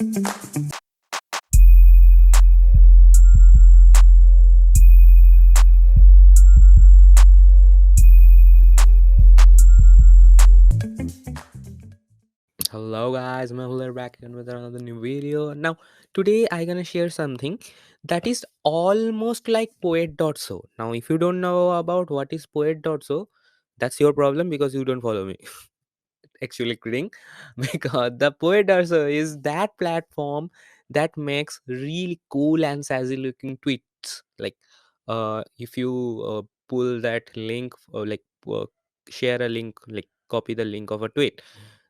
Hello guys, I'm Huller back again with another new video. Now today I gonna share something that is almost like poet.so. Now if you don't know about what is poet.so, that's your problem because you don't follow me. Actually kidding. Because the poet.so is that platform that makes really cool and sassy looking tweets. Like if you pull that link or like share a link, like copy the link of a tweet,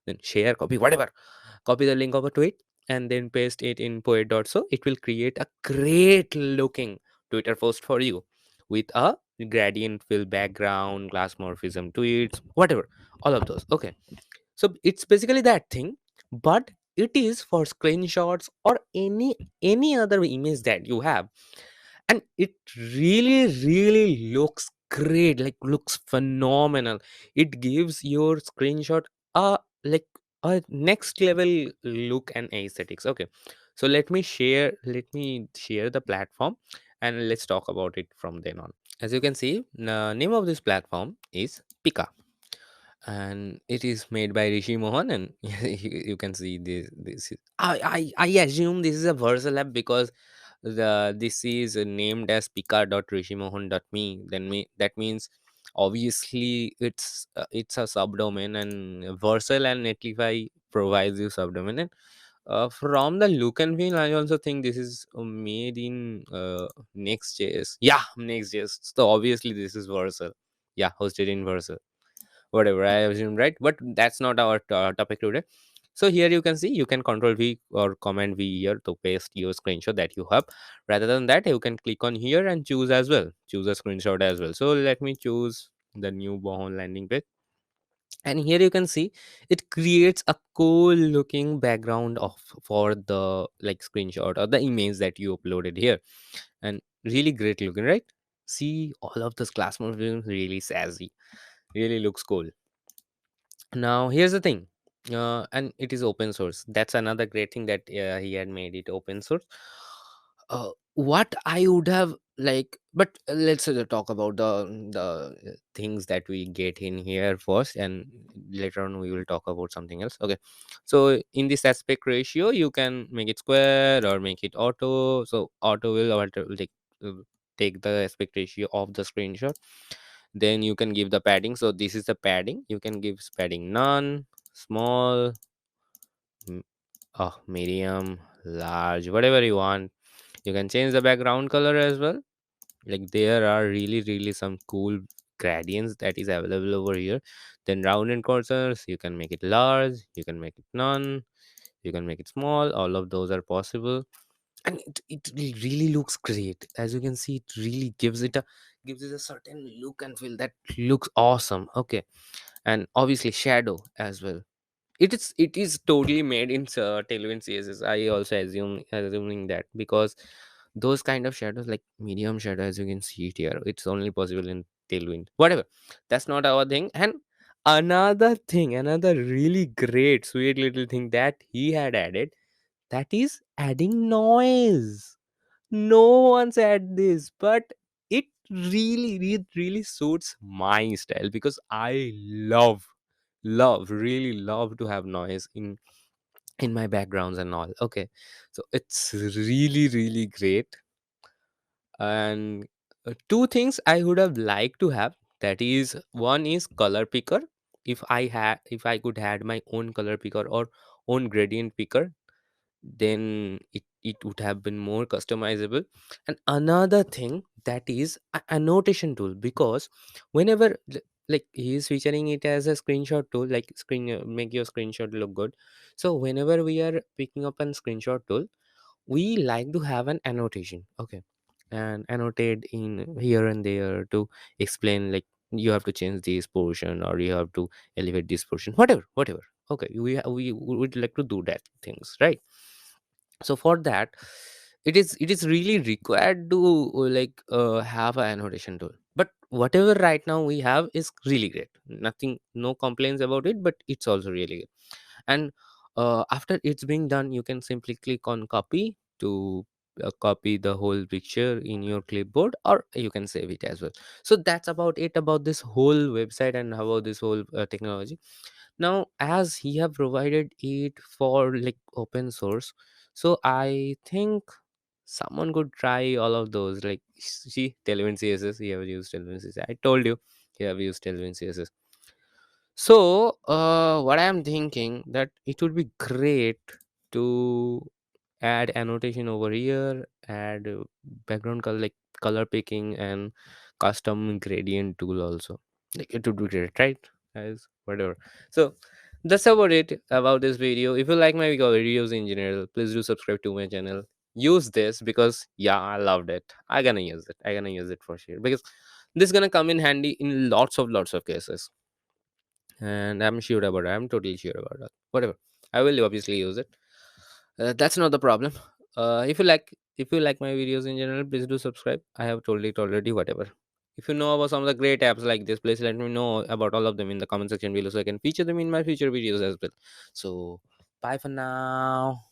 then share, copy, whatever, copy the link of a tweet and then paste it in poet.so, it will create a great looking Twitter post for you with a gradient fill background, glass morphism tweets, whatever, all of those. Okay, so it's basically that thing, but it is for screenshots or any other image that you have, and it really looks great, like looks phenomenal. It gives your screenshot a like a next level look and aesthetics. Okay, so let me share the platform and let's talk about it from then on. As you can see, the name of this platform is Pika, and it is made by Rishi Mohan. And you can see I assume this is a Versa app because this is named as pika.rishimohan.me. That means obviously it's a subdomain, and Vercel and Netlify provides you subdomain. And from the look and feel, I also think this is made in Next.js. Yeah, Next.js. So obviously this is Vercel. Yeah, hosted in Vercel, whatever I assume, right? But that's not our topic today. So here you can see you can control V or command V here to paste your screenshot that you have. Rather than that, you can click on here and choose as well, choose a screenshot as well. So let me choose the new Bohon landing page, and here you can see it creates a cool looking background of for the like screenshot or the image that you uploaded here, and really great looking, right? See, all of this class mode really sassy, really looks cool. Now here's the thing, and it is open source. That's another great thing that he had made it open source. What I would have like, but let's talk about the things that we get in here first, and later on we will talk about something else. Okay, so in this aspect ratio, you can make it square or make it auto. So auto will uh, take the aspect ratio of the screenshot. Then you can give the padding. So this is the padding. You can give padding none, small, m- medium, large, whatever you want. You can change the background color as well. Like there are really some cool gradients that is available over here. Then round and corners, you can make it large, you can make it none, you can make it small. All of those are possible, and it really looks great. As you can see, it really gives it a certain look and feel that looks awesome. Okay, and obviously shadow as well. It is totally made in Tailwind CSS. I also assuming that because those kind of shadows like medium shadow, as you can see it here, it's only possible in Tailwind. Whatever, that's not our thing. And another really great sweet little thing that he had added, that is adding noise. No one's had this, but it really suits my style because I really love to have noise in my backgrounds and all. Okay, so it's really great. And two things I would have liked to have, that is, one is color picker. If I could had my own color picker or own gradient picker, then it would have been more customizable. And another thing, that is a annotation tool, because whenever like he is featuring it as a screenshot tool, like make your screenshot look good. So whenever we are picking up an screenshot tool, we like to have an annotation. Okay, and annotate in here and there to explain, like you have to change this portion or you have to elevate this portion, whatever. Okay, we would like to do that things, right? So for that, it is really required to have an annotation tool. But whatever right now we have is really great, nothing, no complaints about it, but it's also really good. And After it's being done, you can simply click on copy to copy the whole picture in your clipboard, or you can save it as well. So that's about it about this whole website and about this whole technology. Now, as he have provided it for like open source, so I think someone could try all of those. Like, see, Tailwind CSS, he have used Tailwind CSS. I told you, he have used Tailwind CSS. So, what I'm thinking that it would be great to add annotation over here, add background color like color picking and custom gradient tool also. Like it would be great, right? Guys, whatever. So that's about it about this video. If you like my videos in general, please do subscribe to my channel. Use this because yeah, I loved it. I gonna use it. I gonna use it for sure because this gonna come in handy in lots of cases, and I'm sure about it. I'm totally sure about that. Whatever, I will obviously use it. That's not the problem. If you like my videos in general, please do subscribe. I have told it already. Whatever. If you know about some of the great apps like this, please let me know about all of them in the comment section below so I can feature them in my future videos as well. So bye for now.